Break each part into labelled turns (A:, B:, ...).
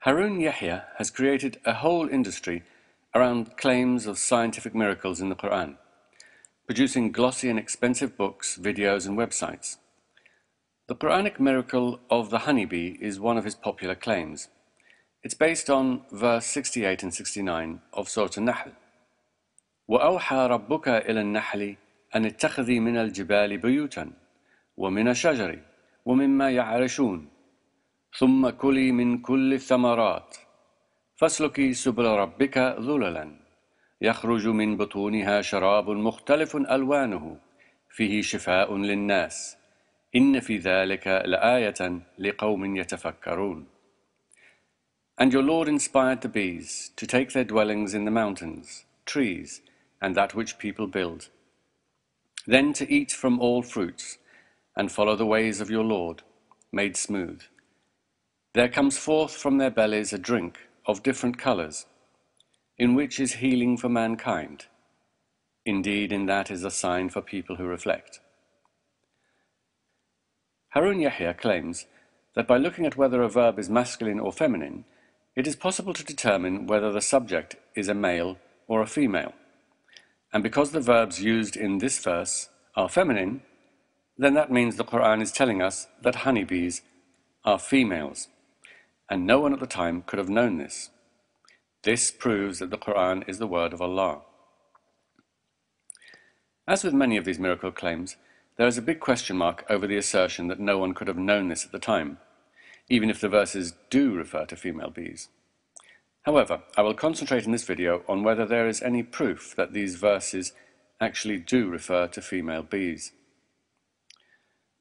A: Harun Yahya has created a whole industry around claims of scientific miracles in the Quran, producing glossy and expensive books, videos, and websites. The Quranic miracle of the honeybee is one of his popular claims. It's based on verse 68 and 69 of Surah An-Nahl. وَأَوْحَى رَبُّكَ إِلَى النَّحْلِ أَنِ اتَّخِذِي مِنَ الْجِبَالِ بُيُوتًا وَمِنَ الشَّجَرِ وَمِمَّا يَعْرِشُونَ ثُمَّ كُلِي مِنْ كُلِّ الثَّمَرَاتِ فَاسْلُكِي سُبُلَ رَبِّكَ ذُلَلًا يَخْرُجُ مِنْ بُطُونِهَا شَرَابٌ مُخْتَلِفٌ أَلْوَانُهُ فِيهِ شِفَاءٌ لِلنَّاسِ إِنَّ فِي ذَلِكَ لَآيَةً لِقَوْمٍ يَتَفَكَّرُونَ. And your Lord inspired the bees to take their dwellings in the mountains, trees, and that which people build. Then to eat from all fruits, and follow the ways of your Lord, made smooth. There comes forth from their bellies a drink of different colors, in which is healing for mankind. Indeed, in that is a sign for people who reflect. Harun Yahya claims that by looking at whether a verb is masculine or feminine, it is possible to determine whether the subject is a male or a female. And because the verbs used in this verse are feminine, then that means the Quran is telling us that honeybees are females, and no one at the time could have known this. This proves that the Quran is the word of Allah. As with many of these miracle claims, there is a big question mark over the assertion that no one could have known this at the time, even if the verses do refer to female bees. However, I will concentrate in this video on whether there is any proof that these verses actually do refer to female bees.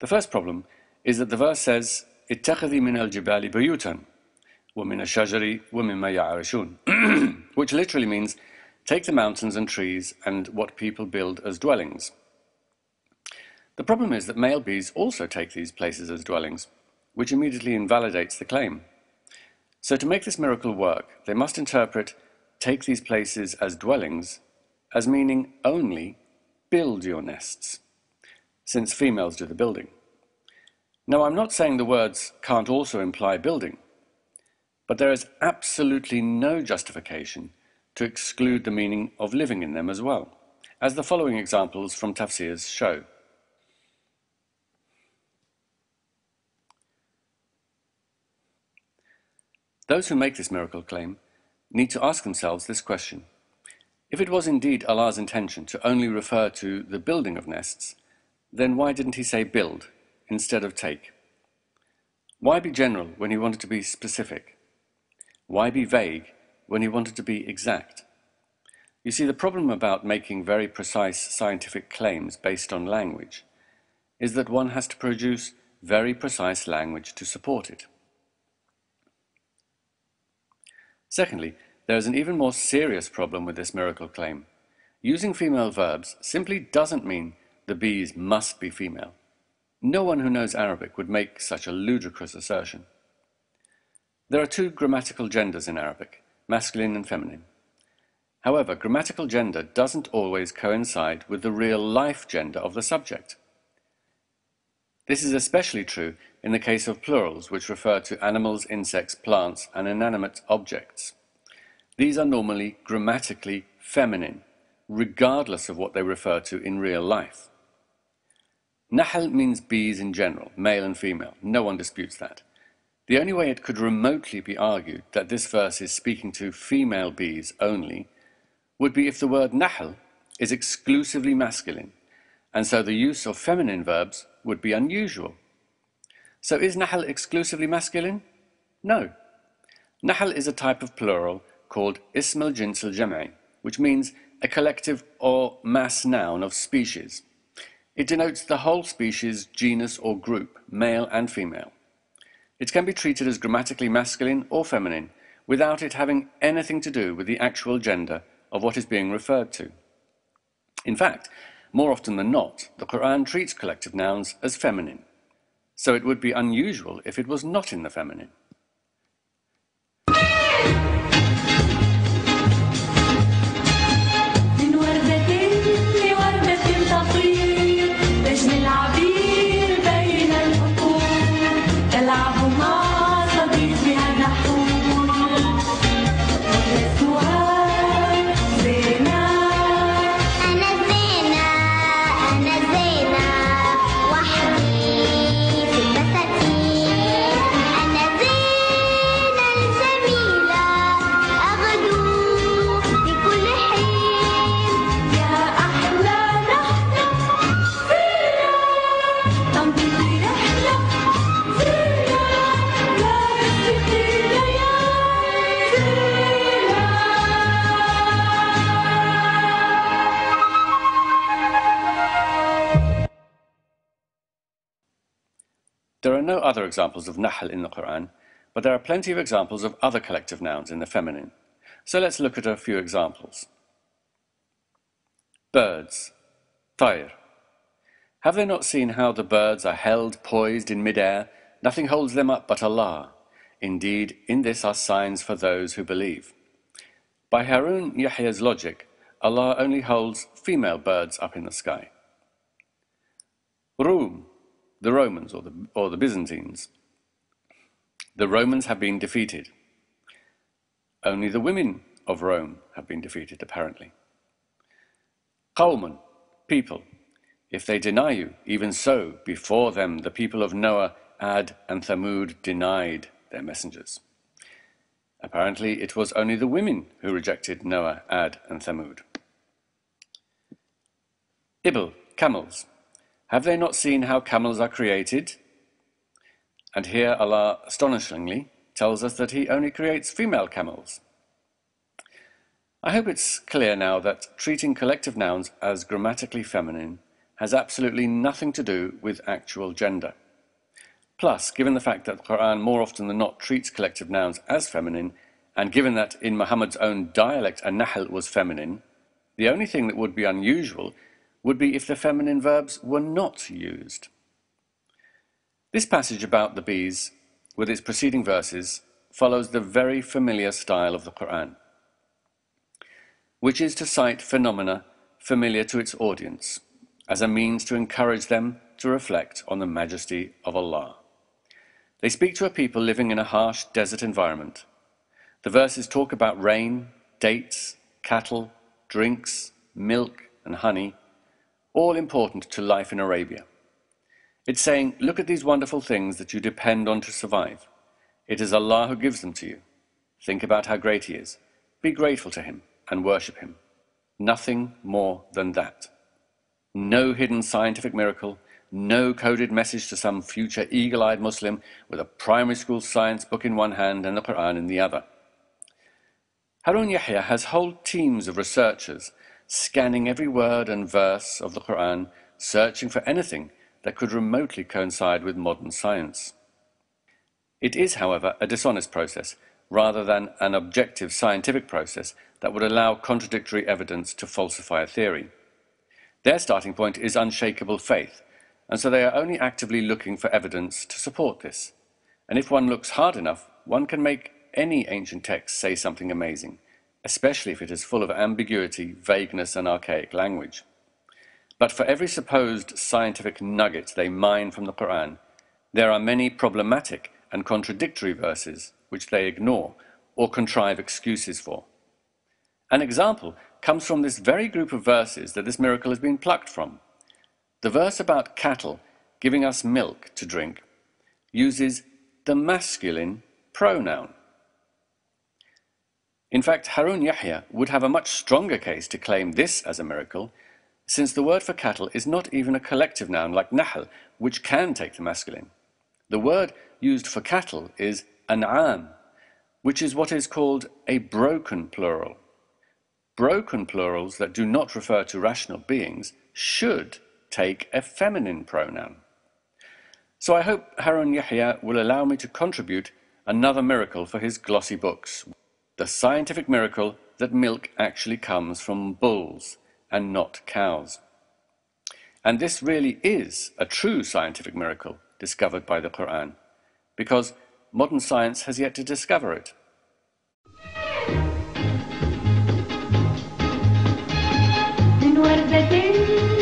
A: The first problem is that the verse says, اتَّخِذِي مِنَ الْجِبَالِ بُيُوتًا وَمِنَ الشَّجَرِ وَمِمَّا يَعْرِشُونَ, which literally means, take the mountains and trees and what people build as dwellings. The problem is that male bees also take these places as dwellings, which immediately invalidates the claim. So to make this miracle work, they must interpret take these places as dwellings as meaning only build your nests, since females do the building. Now, I'm not saying the words can't also imply building, but there is absolutely no justification to exclude the meaning of living in them as well, as the following examples from tafsirs show. Those who make this miracle claim need to ask themselves this question. If it was indeed Allah's intention to only refer to the building of nests, then why didn't he say build instead of take? Why be general when he wanted to be specific? Why be vague when he wanted to be exact? You see, the problem about making very precise scientific claims based on language is that one has to produce very precise language to support it. Secondly, there is an even more serious problem with this miracle claim. Using female verbs simply doesn't mean the bees must be female. No one who knows Arabic would make such a ludicrous assertion. There are two grammatical genders in Arabic, masculine and feminine. However, grammatical gender doesn't always coincide with the real-life gender of the subject. This is especially true in the case of plurals, which refer to animals, insects, plants, and inanimate objects. These are normally grammatically feminine, regardless of what they refer to in real life. Nahl means bees in general, male and female. No one disputes that. The only way it could remotely be argued that this verse is speaking to female bees only would be if the word nahl is exclusively masculine, and so the use of feminine verbs would be unusual. So is nahl exclusively masculine? No. Nahl is a type of plural called ism al-jins al-jam'i, which means a collective or mass noun of species. It denotes the whole species, genus or group, male and female. It can be treated as grammatically masculine or feminine without it having anything to do with the actual gender of what is being referred to. In fact, more often than not, the Quran treats collective nouns as feminine, so it would be unusual if it was not in the feminine. no other examples of nahl in the Quran, but there are plenty of examples of other collective nouns in the feminine. So let's look at a few examples. Birds, tayr. Have they not seen how the birds are held poised in mid-air? Nothing holds them up but Allah. Indeed, in this are signs for those who believe. By Harun Yahya's logic, Allah only holds female birds up in the sky. Rum, the Romans or the Byzantines. The Romans have been defeated. Only the women of Rome have been defeated, apparently. Qawmun, people. If they deny you, even so, before them the people of Noah, Ad, and Thamud denied their messengers. Apparently, it was only the women who rejected Noah, Ad, and Thamud. Ibil, camels. Have they not seen how camels are created? And here Allah astonishingly tells us that He only creates female camels. I hope it's clear now that treating collective nouns as grammatically feminine has absolutely nothing to do with actual gender. Plus, given the fact that the Quran more often than not treats collective nouns as feminine, and given that in Muhammad's own dialect an-nahl was feminine, the only thing that would be unusual would be if the feminine verbs were not used. This passage about the bees, with its preceding verses, follows the very familiar style of the Quran, which is to cite phenomena familiar to its audience, as a means to encourage them to reflect on the majesty of Allah. They speak to a people living in a harsh desert environment. The verses talk about rain, dates, cattle, drinks, milk, and honey, all important to life in Arabia. It's saying, look at these wonderful things that you depend on to survive. It is Allah who gives them to you. Think about how great He is. Be grateful to Him and worship Him. Nothing more than that. No hidden scientific miracle, no coded message to some future eagle-eyed Muslim with a primary school science book in one hand and the Quran in the other. Harun Yahya has whole teams of researchers scanning every word and verse of the Quran, searching for anything that could remotely coincide with modern science. It is, however, a dishonest process rather than an objective scientific process that would allow contradictory evidence to falsify a theory. Their starting point is unshakable faith, and so they are only actively looking for evidence to support this. And if one looks hard enough, one can make any ancient text say something amazing, especially if it is full of ambiguity, vagueness, and archaic language. But for every supposed scientific nugget they mine from the Quran, there are many problematic and contradictory verses which they ignore or contrive excuses for. An example comes from this very group of verses that this miracle has been plucked from. The verse about cattle giving us milk to drink uses the masculine pronoun. In fact, Harun Yahya would have a much stronger case to claim this as a miracle, since the word for cattle is not even a collective noun like nahl, which can take the masculine. The word used for cattle is an'am, which is what is called a broken plural. Broken plurals that do not refer to rational beings should take a feminine pronoun. So I hope Harun Yahya will allow me to contribute another miracle for his glossy books, the scientific miracle that milk actually comes from bulls and not cows. And this really is a true scientific miracle discovered by the Quran, because modern science has yet to discover it.
B: من وردة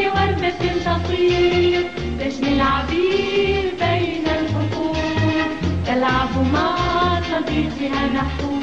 B: لوردة تطير تجني العبير بين الحقول تلعب مع صديقها نحور